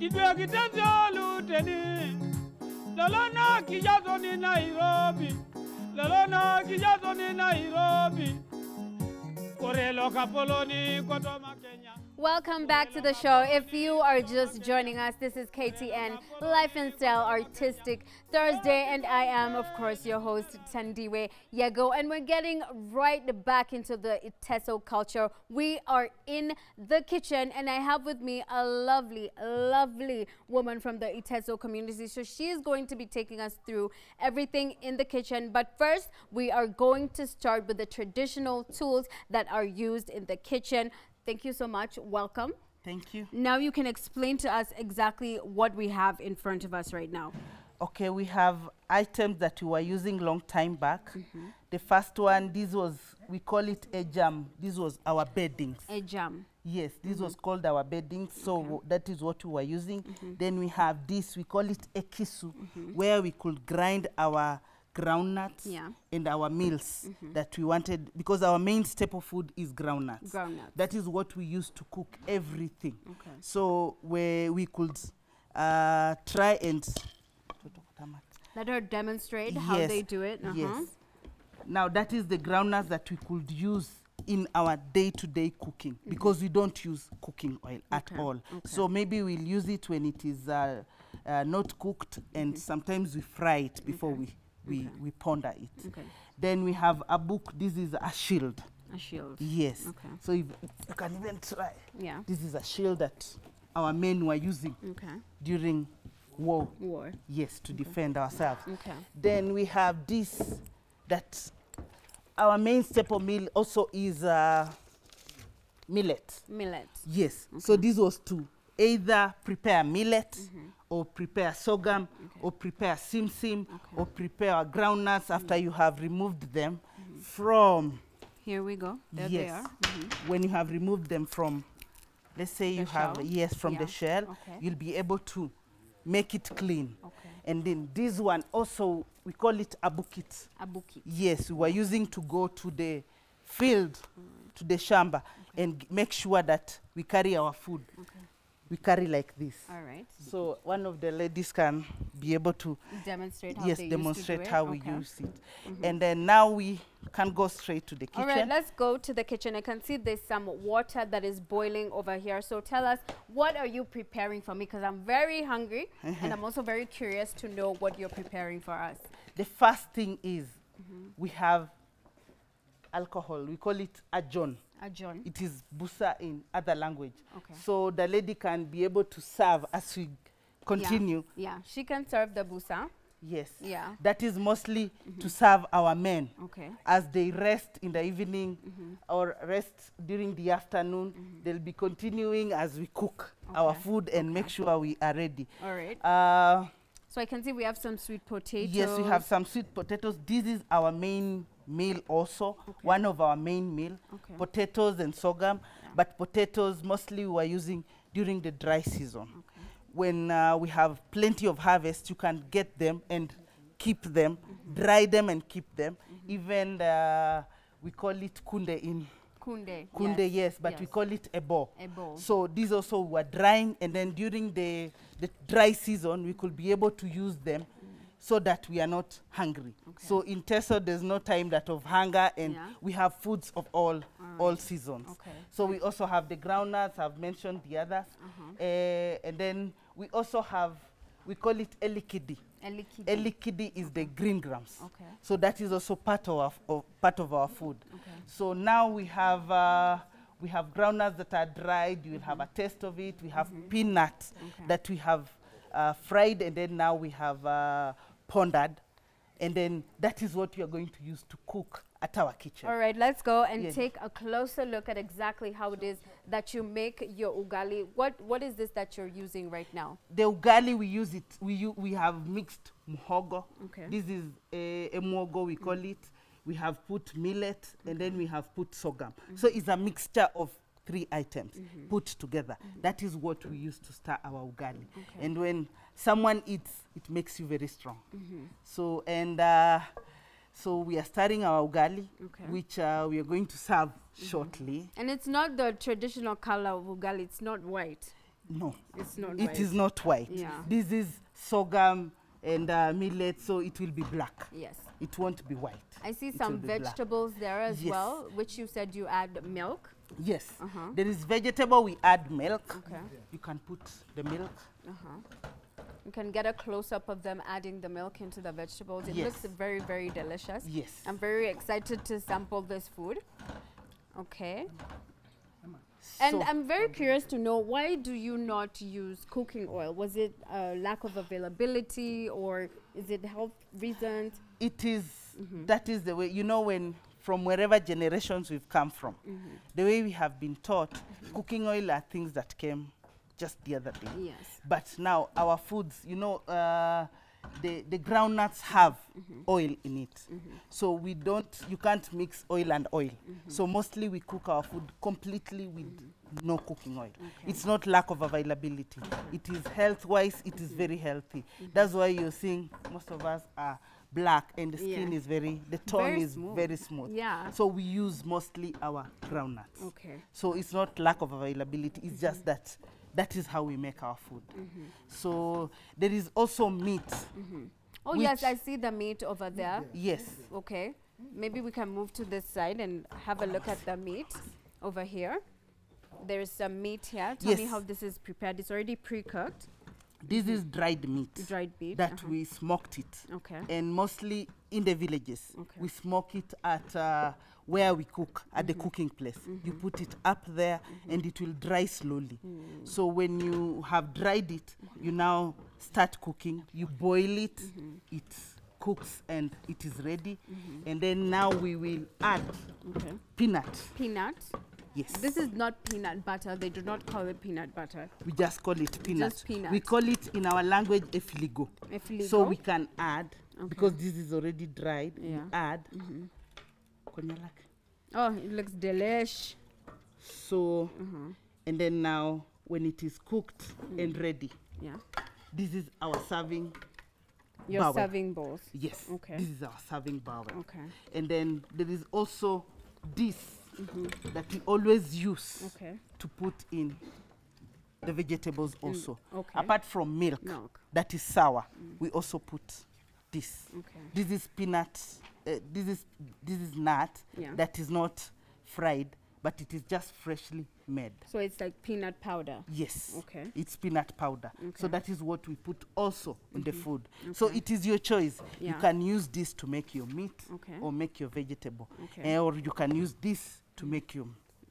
Iteso luteni lolona kijazo ni Nairobi lolona kijazo ni Nairobi korelo kapoloni kotoma Kenya. Welcome back to the show. If you are just joining us, this is KTN Life and Style Artistic Thursday, and I am, of course, your host, Tandiwe Yego, and we're getting right back into the Iteso culture. We are in the kitchen, and I have with me a lovely, lovely woman from the Iteso community. So she is going to be taking us through everything in the kitchen. But first, we are going to start with the traditional tools that are used in the kitchen. Thank you so much. Welcome. Thank you. Now you can explain to us exactly what we have in front of us right now. Okay, we have items that we were using long time back. The first one, this was, we call it a jam. This was our beddings. A jam. Yes, this was called our beddings. So that is what we were using. Then we have this, we call it a kisu, where we could grind our groundnuts and our meals that we wanted, because our main staple food is groundnuts. That is what we used to cook everything. So where we could try and let her demonstrate how they do it. Yes. Now that is the groundnuts that we could use in our day-to-day cooking, because we don't use cooking oil at all. So maybe we'll use it when it is not cooked, and sometimes we fry it before we ponder it. Then we have a book. This is a shield. A shield. Yes. So if you can even try. Yeah. This is a shield that our men were using during war. Yes, to defend ourselves. Then we have this, that our main staple meal also is millet. Millet. Yes. So this was to either prepare millet or prepare sorghum or prepare sim or prepare groundnuts after you have removed them from. Here we go. There they are. When you have removed them from, let's say you have, from the shell, you'll be able to make it clean. And then this one also, we call it a bukit. A bukit. Yes, we were using to go to the field, to the shamba, and make sure that we carry our food. We carry like this. All right. So one of the ladies can be able to demonstrate how demonstrate how we use it. And then now we can go straight to the kitchen. All right, let's go to the kitchen. I can see there's some water that is boiling over here. So tell us, what are you preparing for me? Because I'm very hungry and I'm also very curious to know what you're preparing for us. The first thing is we have alcohol. We call it ajon. Ajon. It is busa in other language. So the lady can be able to serve as we continue. Yeah, she can serve the busa. Yes. Yeah. That is mostly to serve our men. As they rest in the evening or rest during the afternoon, they'll be continuing as we cook our food and make sure we are ready. All right. So I can see we have some sweet potatoes. Yes, we have some sweet potatoes. This is our main meal also, one of our main meal, potatoes and sorghum, but potatoes mostly we are using during the dry season. When we have plenty of harvest, you can get them and keep them, dry them and keep them. Even we call it kunde in kunde, yes, but we call it ebo. So these also were drying, and then during the dry season, we could be able to use them so that we are not hungry. So in Iteso, there's no time that of hunger, and we have foods of all seasons. So we also have the groundnuts, I've mentioned the others. And then we also have, we call it elikidi. Elikidi is the green grams. So that is also part of our food. So now we have groundnuts that are dried. You will have a taste of it. We have peanuts that we have fried, and then now we have pondered, and then that is what we are going to use to cook at our kitchen. All right, let's go and take a closer look at exactly how it is that you make your ugali. What is this that you're using right now? The ugali, we use it. We have mixed muhogo. This is a muhogo, we call it. We have put millet, and then we have put sorghum. So it's a mixture of 3 items put together. That is what we use to start our ugali. And when someone eats, it makes you very strong. So so we are starting our ugali, which we are going to serve shortly. And it's not the traditional color of ugali. It's not white. No. It's not It white. is not white. Yeah. This is sorghum and millet, so it will be black. Yes. It won't be white. I see It some will be black. vegetables there as Yes. well, which you said you add milk. Yes. Uh-huh. There is vegetable, we add milk. Okay. You can put the milk. Uh-huh. You can get a close-up of them adding the milk into the vegetables. It Yes. looks very, very delicious. Yes. I'm very excited to sample this food. Okay. And So- I'm very curious to know, why do you not use cooking oil? Was it a lack of availability, or is it health reasons? it is, that is the way, you know, when from wherever generations we've come from, the way we have been taught, cooking oil are things that came just the other day. Yes. But now our foods, you know, the groundnuts have oil in it. So we don't, you can't mix oil and oil. So mostly we cook our food completely with no cooking oil. It's not lack of availability. It is health-wise, it is very healthy. That's why you're seeing most of us are black and the skin Yeah. is very, the tone Very is smooth. very smooth. Yeah. So we use mostly our groundnuts. Okay. So it's not lack of availability, it's just that that is how we make our food. So there is also meat. Oh, yes, I see the meat over there. Yes. Okay. Maybe we can move to this side and have a look at the meat over here. There's some meat here. Tell me Yes. how this is prepared. It's already pre-cooked. This is dried meat Dried meat. that we smoked it. Okay. And mostly in the villages, Okay. we smoke it at where we cook, at the cooking place. You put it up there and it will dry slowly. So when you have dried it, you now start cooking. You boil it, it cooks and it is ready. And then now we will add Okay. peanut. Peanut. Yes. This is not peanut butter. They do not call it peanut butter. We just call it peanut. Just peanut. We call it in our language efiligo. Efiligo. So we can add, Okay. because this is already dried, Yeah. we add. Konyalak. Oh, it looks delish. So, and then now when it is cooked and ready, Yeah. this is our serving. Your Bowl. serving bowls. Yes. Okay. This is our serving bowl. Okay. And then there is also this that we always use Okay. to put in the vegetables also. okay. Apart from milk, Milk. that is sour, we also put this. Okay. This is peanut. This is nut Yeah. that is not fried, but it is just freshly made. So it's like peanut powder. Yes. Okay. It's peanut powder. So Okay. that is what we put also in the food. So it is your choice. You Yeah. can use this to make your meat Okay. or make your vegetable. Okay. Or you can use this to make your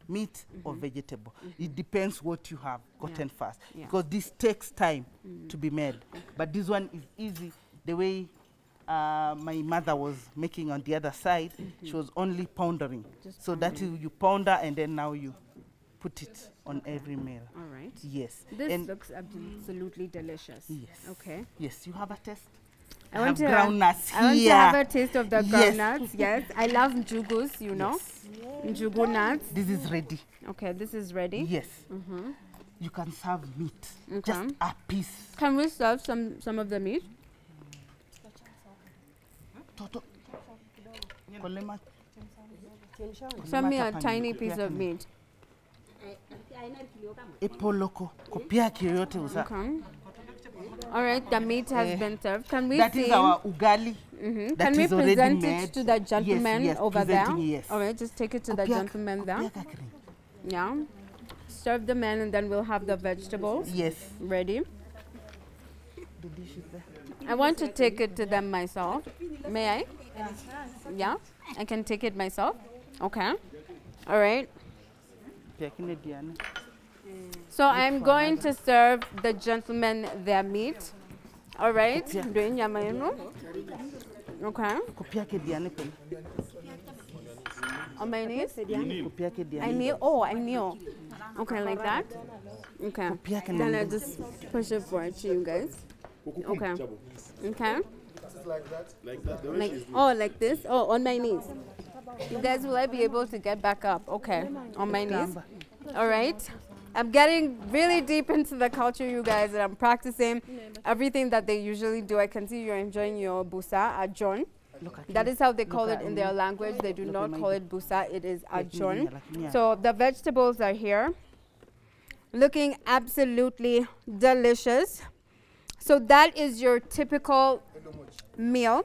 meat or vegetable. It depends what you have gotten first. Yeah. Because this takes time to be made. But this one is easy. The way my mother was making on the other side, she was only pounding. Just So that is, you pounder and then now you put it on every meal. All right. Yes. This and looks absolutely delicious. yes. Okay. Yes, you have a taste. I want to groundnuts I want to here. have a taste of the Yes. groundnuts. Yes. I love njugus, you know. Yes. Njugu nuts. This is ready. Okay, this is ready. Yes. You can serve meat. Okay. Just a piece. Can we serve some of the meat? Toto. Kolema. Send me a Kolema tiny kapani. piece of meat. Epoloko. Kopia kiyoyote usa. Okay. All right, the meat has been served. Can we That see? is our ugali. Mhm. that Can we is already present made. it to the gentleman yes, over there? presenting, yes. All right, just take it to the Kopia- gentleman there. kopia kakri. Yeah. Serve the man, and then we'll have the vegetables Yes. ready. The dish is there. I want to take it to them myself. May I? Yeah, I can take it myself. Okay. All right. Pia kine diane. So I'm going to serve the gentleman their meat. All right. Doing nyama yenu. Okay. Kopia ke diane pele. On my knees. Kopia ke I diane. kneel. Oh, I kneel. Okay, like that. Okay. Kopia ke Then I nando. just push it forward to you guys. Okay. Okay. Like this. Oh, on my knees. You guys, will I be able to get back up? Okay, on my knees. All right. I'm getting really deep into the culture, you guys, and I'm practicing everything that they usually do. I can see you're enjoying your busa, ajon. Look at That me. is how they call Look it at in me. their language. They do Look not at my call it busa, it is Like me, ajon. like me. So the vegetables are here. looking absolutely delicious. So that is your typical meal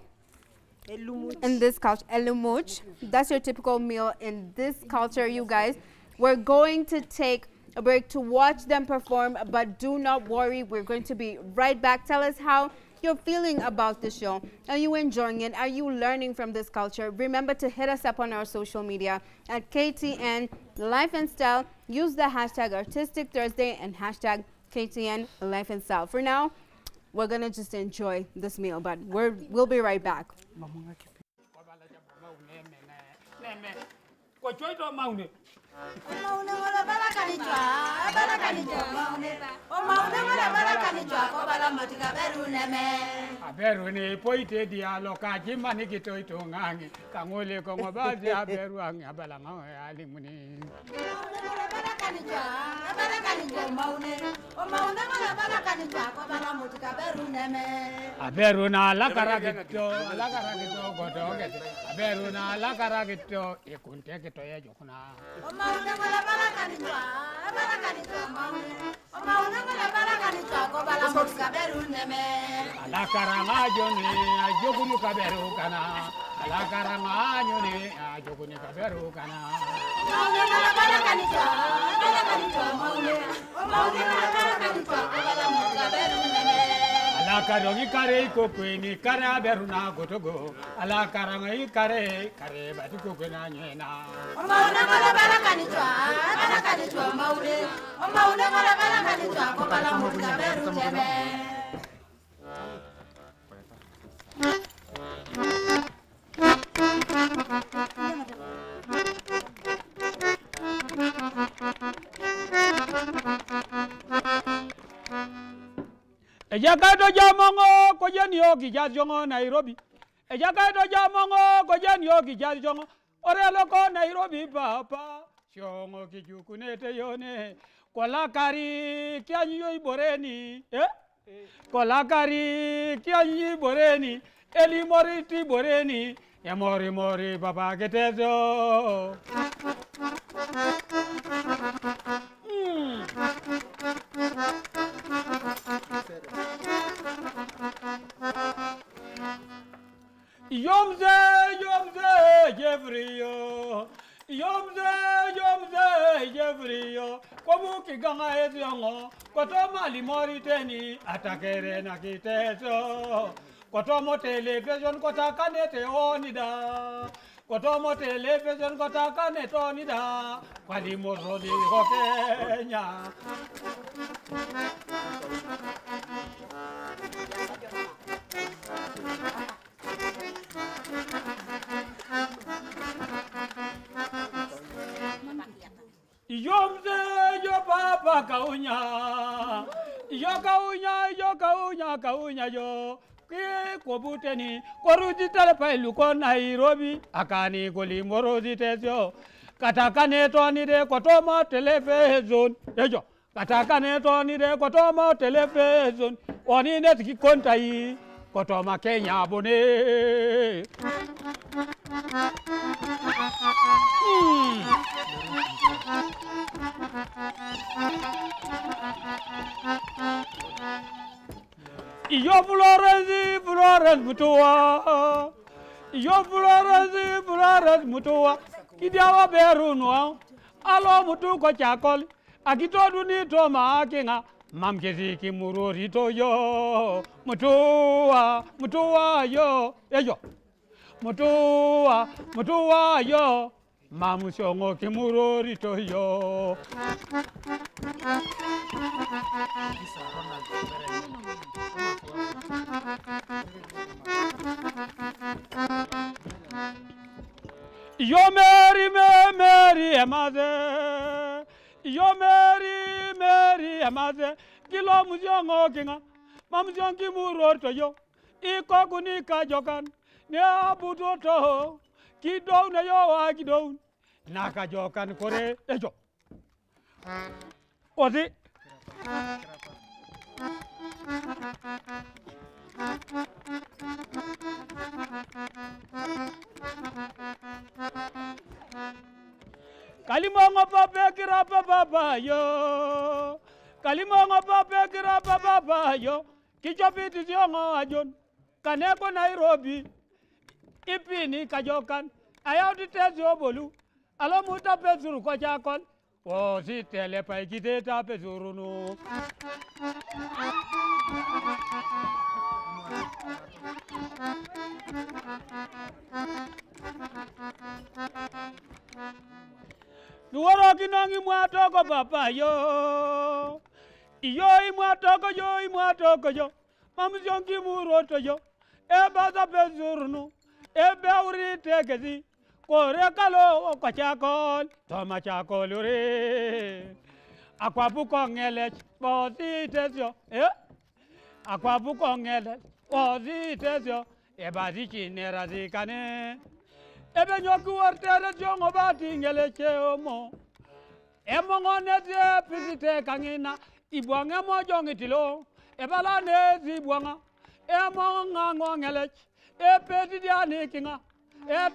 in this culture. Elumuch. That's your typical meal in this culture, you guys. We're going to take a break to watch them perform, but do not worry. We're going to be right back. Tell us how you're feeling about the show. Are you enjoying it? Are you learning from this culture? Remember to hit us up on our social media at KTN Life and Style. Use the hashtag Artistic Thursday and hashtag KTN Life and Style. For now, we're going to just enjoy this meal, but we'll be right back. Aberu ni poite dia loka jimani kito itungangi kangole ko ngobazi aberu angi abala ngao ali muni aberu na lakara kito godo gete aberu na lakara kito ikunte kito ya jokuna Alakaranga joni ajokuni kaberu kana alakaranga joni ajokuni kaberu kana alakarogi kare kokweni kare aberu na gotogo alakaranga ikare kare batu kokena nyena mauna mala barakani chwa maune mala barakani chwa ko bala mu kaberu neme Ejakaito jamongo ko jeni ogi jajongo Nairobi Ejakaito jamongo ko jeni ogi jajongo orelo ko Nairobi papa shongo kijukunete yone kolakari kyanyo iboreni kolakari kyanyo iboreni elimoriti boreni mori baba getezo Yomze Jevrio Yomze Jevrio Kobuki ganga eziongo Kotoma limori teni Atakere na kiteso Kotomo television kotakanete onida Kotomo television kotakanete onida Kwalimozo di Kenya Yomze yo papa kaunya kaunya yo ke kobuteni koruti talepa iluko Nairobi akani goli morozi tesyo katakane toni de kotomo television ejo katakane toni de kotomo television oni net ki kontai kotoma Kenya bone Iyo Florence mutua Iyo Florence mutua Kidiawa berunwa Alo mutu ko chakol Akitodu ni toma kinga Mamkezi kimurori to yo mutua yo ejo mutua yo mamushongo kimurori to yo yo Mary emaze yo Mary emaze kilo mujongo kinga mamjongi murori to yo iko kunika jokan ne abutoto kidou na yo wa kidou naka jokan kore ejo odi Kalimongo pape kira papa yo Kalimongo papa kira papa yo. Kichopiti ziongo ajon. Kaneko Nairobi. Ipini kajokan. Ayaudites bolu. Alo muta pezuru kwa chakon. O si telepa ikiteta pezuru no. Nuwaro kinangi mwatoko papa yo. Iyo imwatoko yo. Mamziongi muroto yo. Eba pezuru no. Ebe urite kezi. Kore kalo kwachakol, toma chakol ure. Akwapu kongelech, bozi tesyo, Akwapu kongelech, bozi tesyo, bazi chinera zikane. Ebe nyoku ortere jongo bati ngeleche omo. Ngone te pisite kangina, ibuange mo jongitilo. Bala nezi buanga, ngango ngelech, peti diani kinga.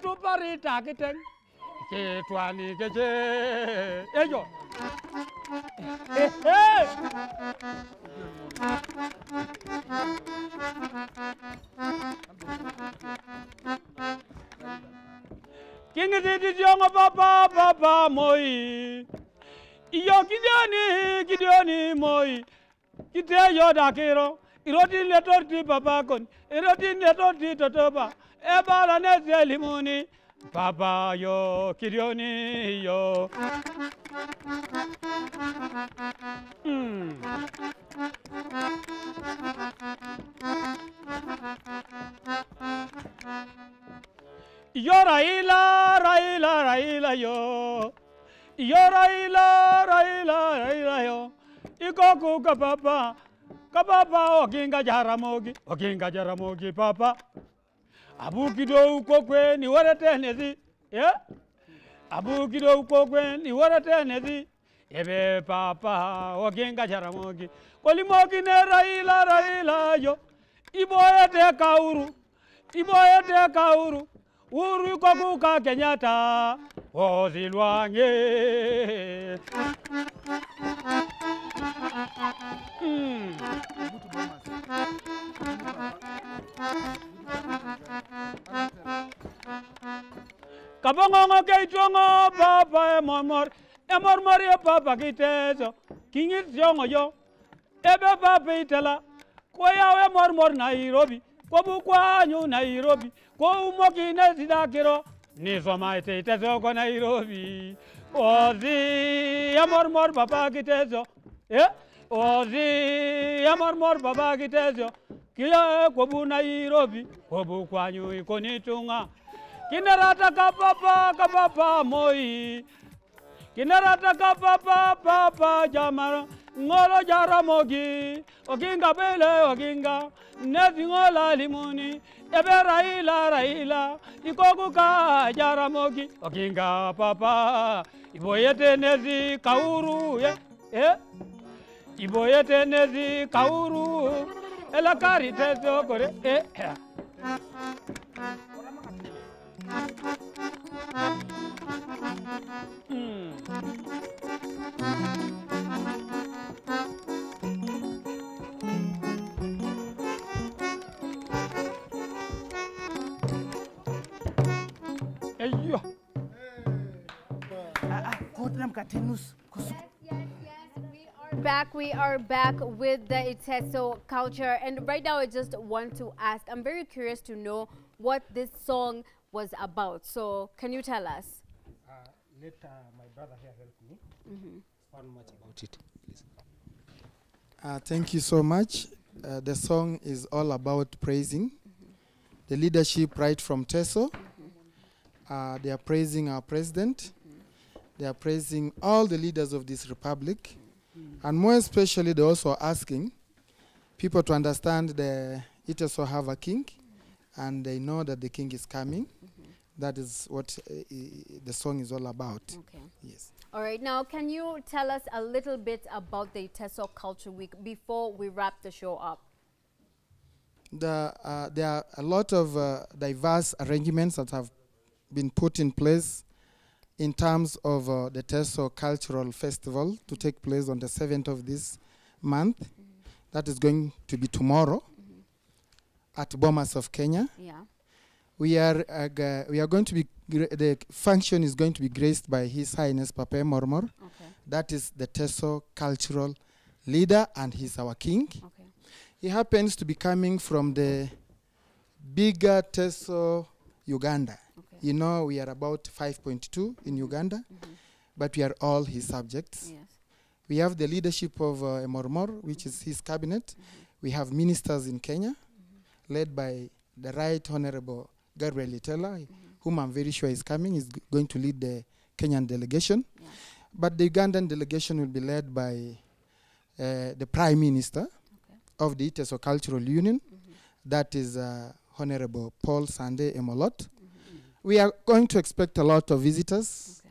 Tu parita kiteng ke tuani ke je ejo kingi di jongo papa moi iyo kidioni moi kite yo dakiro iroti letorti papa kon iroti letorti totoba ebala neze limuni papa yo kidioni yo yo Raila yo yo Raila yo ikoku kapapa okinga jaramogi papa Abu kido ukokwe ni warate nezi, Abu kido ukokwe ni warate nezi, ebe papa ogenga jaramogi. Kolimogi ne Raila yo, iboyete kauru, uru kokuka Kenyatta, ozilwange. Kabongo keitongo papa emor papa kiteso kingit yongo yo ebe papa itela koya emor Nairobi kobukwanyu Nairobi ko umokine sidakiro nisoma iteso ko Nairobi ozi emor papa kiteso ozi emor papa kiteso kiya kobu Nairobi kobukwanyu ikonitunga Kinarata kapapa moi. Kinarata kapapa jamara. Ngolo jaramogi. Oginga bele oginga. Nezi ngola limuni. Ebe Raila. Ikokuka jaramogi. Oginga papa. Iboyete nezi kauru. Iboyete nezi kauru. Ela karite sokore. Ayo. We are back with the Iteso culture, and right now I just want to ask, I'm very curious to know what this song was about. So can you tell us? Let my brother here help me. Expound much about it, please. Thank you so much. The song is all about praising the leadership right from Iteso. They are praising our president. They are praising all the leaders of this republic. And more especially, they're also asking people to understand the Iteso have a king, and they know that the king is coming. That is what the song is all about. Okay. Yes. All right. Now, can you tell us a little bit about the Iteso Culture Week before we wrap the show up? There are a lot of diverse arrangements that have been put in place in terms of the Iteso Cultural Festival to take place on the 7th of this month. That is going to be tomorrow at Bomas of Kenya. Yeah. We are going to be, the function is going to be graced by His Highness Papa Mormor. Okay. That is the Teso cultural leader, and he's our king. Okay. He happens to be coming from the bigger Teso, Uganda. Okay. You know, we are about 5.2 in Uganda, but we are all his subjects. Yes. We have the leadership of Mormor, which is his cabinet. We have ministers in Kenya, led by the Right Honorable Gabriel Itela, whom I'm very sure is coming, is going to lead the Kenyan delegation. Yeah. But the Ugandan delegation will be led by the Prime Minister of the Iteso Cultural Union. That is Honorable Paul Sande Emolot. We are going to expect a lot of visitors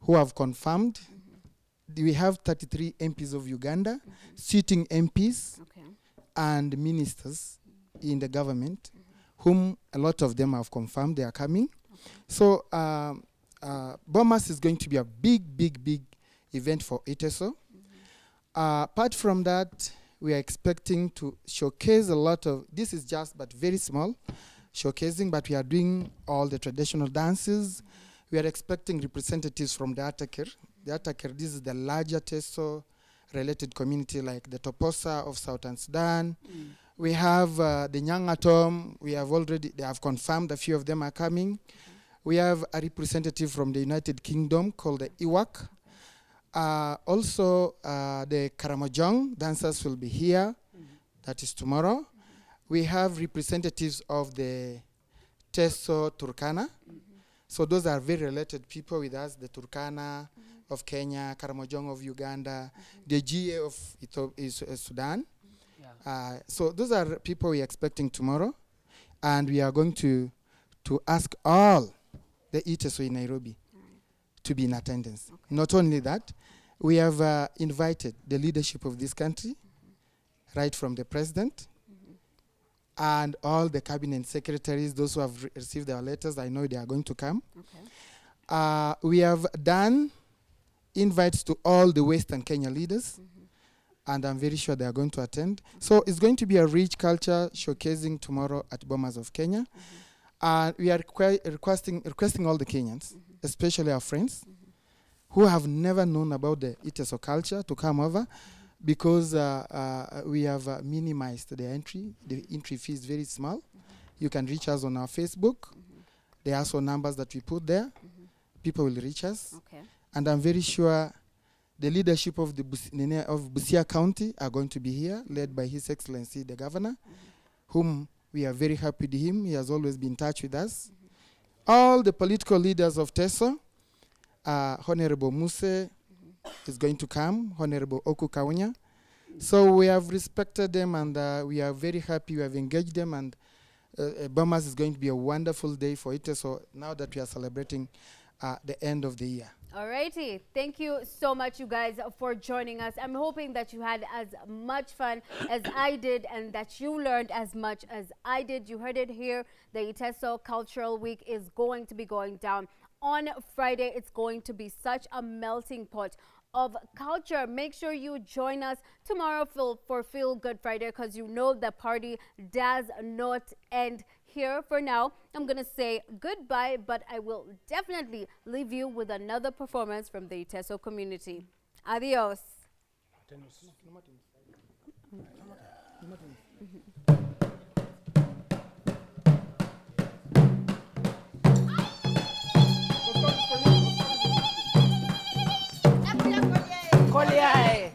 who have confirmed. We have 33 MPs of Uganda, sitting MPs and ministers in the government, whom a lot of them have confirmed they are coming. So Bomas is going to be a big event for Iteso. Apart from that, we are expecting to showcase a lot of, this is just but very small showcasing, but we are doing all the traditional dances. We are expecting representatives from the Atakir. The Atakir, this is the larger Teso related community like the Toposa of Southern Sudan. We have the Nyangatom. We have already, they have confirmed a few of them are coming. We have a representative from the United Kingdom called the Iwak. Also, the Karamojong dancers will be here. That is tomorrow. We have representatives of the Teso Turkana. So those are very related people with us, the Turkana of Kenya, Karamojong of Uganda, the GA of Sudan. So those are people we are expecting tomorrow. And we are going to ask all the Iteso in Nairobi to be in attendance. Not only that, we have invited the leadership of this country, right from the president, and all the cabinet secretaries, those who have received our letters. I know they are going to come. We have done invites to all the Western Kenya leaders, and I'm very sure they are going to attend. So it's going to be a rich culture showcasing tomorrow at Bomas of Kenya. We are requesting all the Kenyans, especially our friends, who have never known about the Iteso culture to come over, because we have minimized the entry. The entry fee is very small. You can reach us on our Facebook. There are also numbers that we put there. People will reach us. And I'm very sure the leadership of the Busia County are going to be here, led by His Excellency, the Governor, whom we are very happy with him. He has always been in touch with us. All the political leaders of Teso, Honorable Muse is going to come, Honorable Oku Kaunya. So we have respected them, and we are very happy. We have engaged them, and Bomas is going to be a wonderful day for Iteso now that we are celebrating the end of the year. Alrighty, thank you so much, you guys, for joining us. I'm hoping that you had as much fun as I did, and that you learned as much as I did. You heard it here. The Iteso Cultural Week is going to be going down on Friday. It's going to be such a melting pot of culture. Make sure you join us tomorrow for Feel Good Friday, because you know the party does not end here. For now, I'm gonna say goodbye, but I will definitely leave you with another performance from the Iteso community. Adios. Bye.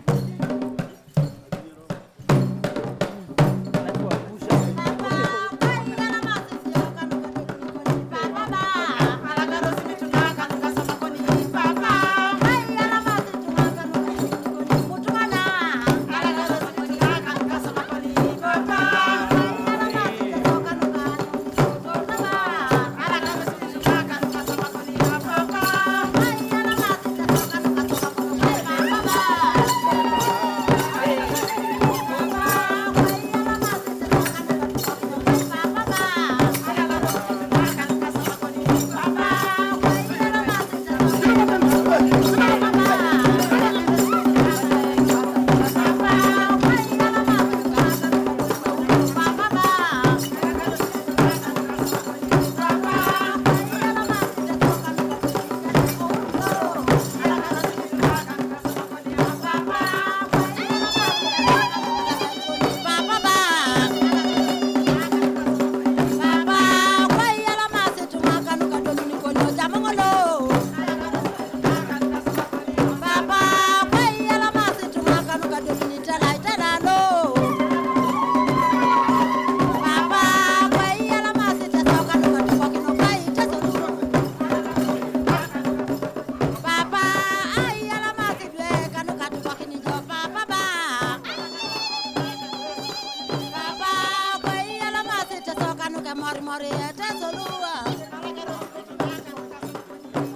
mori mori Iteso lua.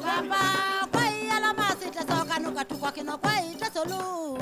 Lamba kwa yala masi Iteso kanuka tukwa kino kwa Iteso lua.